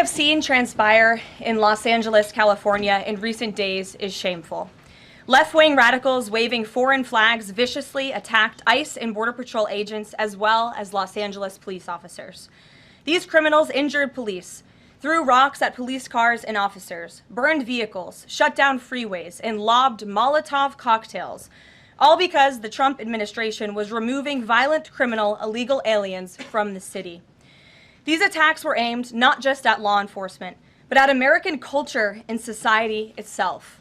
have seen transpire in Los Angeles, California in recent days is shameful. Left-wing radicals waving foreign flags viciously attacked ICE and Border Patrol agents as well as Los Angeles police officers. These criminals injured police, threw rocks at police cars and officers, burned vehicles, shut down freeways, and lobbed Molotov cocktails, all because the Trump administration was removing violent criminal illegal aliens from the city. These attacks were aimed not just at law enforcement, but at American culture and society itself.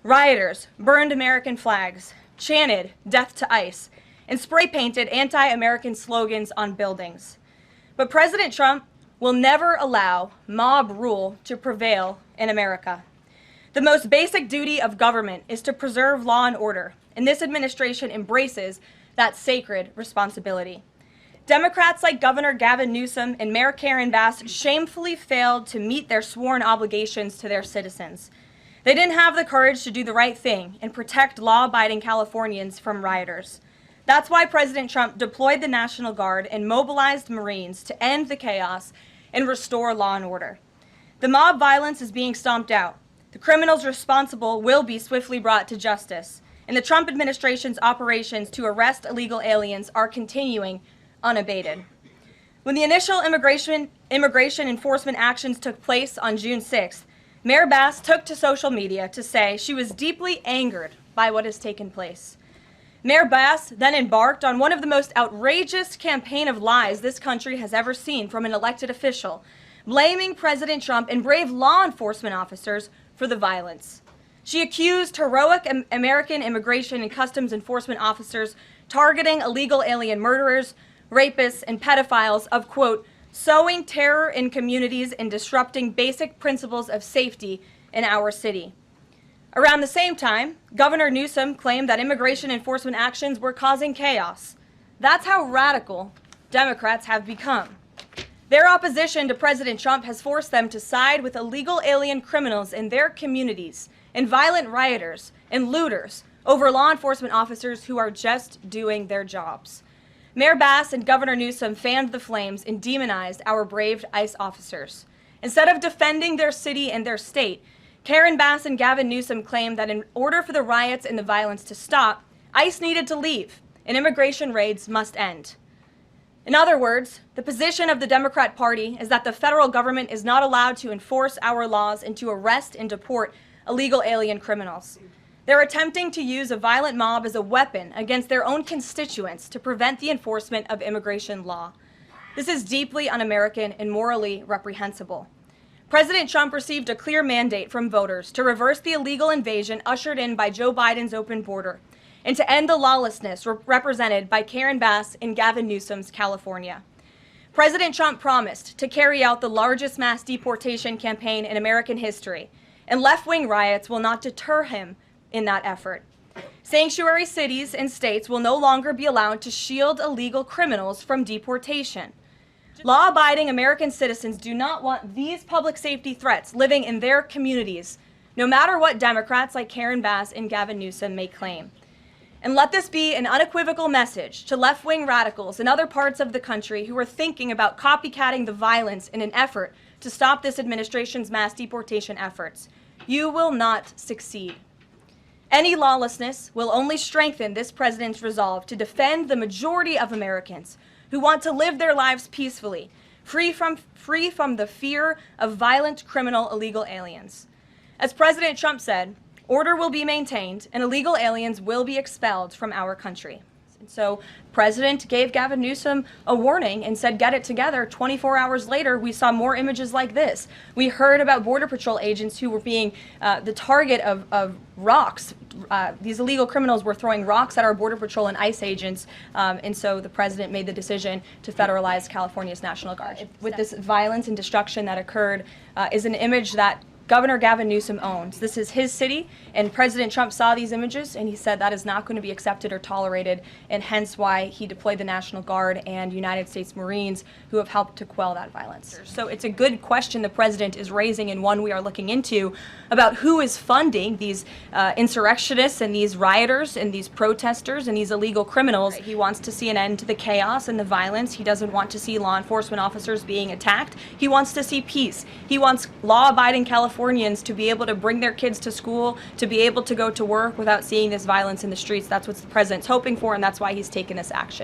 Rioters burned American flags, chanted "Death to ICE," and spray-painted anti-American slogans on buildings. But President Trump will never allow mob rule to prevail in America. The most basic duty of government is to preserve law and order, and this administration embraces that sacred responsibility. Democrats like Governor Gavin Newsom and Mayor Karen Bass shamefully failed to meet their sworn obligations to their citizens. They didn't have the courage to do the right thing and protect law-abiding Californians from rioters. That's why President Trump deployed the National Guard and mobilized Marines to end the chaos and restore law and order. The mob violence is being stomped out. The criminals responsible will be swiftly brought to justice, and the Trump administration's operations to arrest illegal aliens are continuing unabated. When the initial immigration enforcement actions took place on June 6th, Mayor Bass took to social media to say she was deeply angered by what has taken place. Mayor Bass then embarked on one of the most outrageous campaign of lies this country has ever seen from an elected official, blaming President Trump and brave law enforcement officers for the violence. She accused heroic American immigration and customs enforcement officers targeting illegal alien murderers, rapists, and pedophiles of, quote, sowing terror in communities and disrupting basic principles of safety in our city. Around the same time, Governor Newsom claimed that immigration enforcement actions were causing chaos. That's how radical Democrats have become. Their opposition to President Trump has forced them to side with illegal alien criminals in their communities and violent rioters and looters over law enforcement officers who are just doing their jobs. Mayor Bass and Governor Newsom fanned the flames and demonized our brave ICE officers. Instead of defending their city and their state, Karen Bass and Gavin Newsom claimed that in order for the riots and the violence to stop, ICE needed to leave and immigration raids must end. In other words, the position of the Democrat Party is that the federal government is not allowed to enforce our laws and to arrest and deport illegal alien criminals. They're attempting to use a violent mob as a weapon against their own constituents to prevent the enforcement of immigration law. This is deeply un-American and morally reprehensible. President Trump received a clear mandate from voters to reverse the illegal invasion ushered in by Joe Biden's open border and to end the lawlessness represented by Karen Bass and Gavin Newsom's California. President Trump promised to carry out the largest mass deportation campaign in American history, and left-wing riots will not deter him in that effort. Sanctuary cities and states will no longer be allowed to shield illegal criminals from deportation. Law-abiding American citizens do not want these public safety threats living in their communities, no matter what Democrats like Karen Bass and Gavin Newsom may claim. And let this be an unequivocal message to left-wing radicals in other parts of the country who are thinking about copycatting the violence in an effort to stop this administration's mass deportation efforts. You will not succeed. Any lawlessness will only strengthen this president's resolve to defend the majority of Americans who want to live their lives peacefully, free from the fear of violent criminal illegal aliens. As President Trump said, order will be maintained and illegal aliens will be expelled from our country. And so the president gave Gavin Newsom a warning and said, get it together. 24 hours later, we saw more images like this. We heard about Border Patrol agents who were being the target of rocks. These illegal criminals were throwing rocks at our Border Patrol and ICE agents, and so the president made the decision to federalize California's National Guard. With this violence and destruction that occurred is an image that Governor Gavin Newsom owns. This is his city, and President Trump saw these images and he said that is not going to be accepted or tolerated, and hence why he deployed the National Guard and United States Marines who have helped to quell that violence. So it's a good question the president is raising, and one we are looking into, about who is funding these insurrectionists and these rioters and these protesters and these illegal criminals. He wants to see an end to the chaos and the violence. He doesn't want to see law enforcement officers being attacked. He wants to see peace. He wants law-abiding Californians to be able to bring their kids to school, to be able to go to work without seeing this violence in the streets. That's what the president's hoping for, and that's why he's taken this action.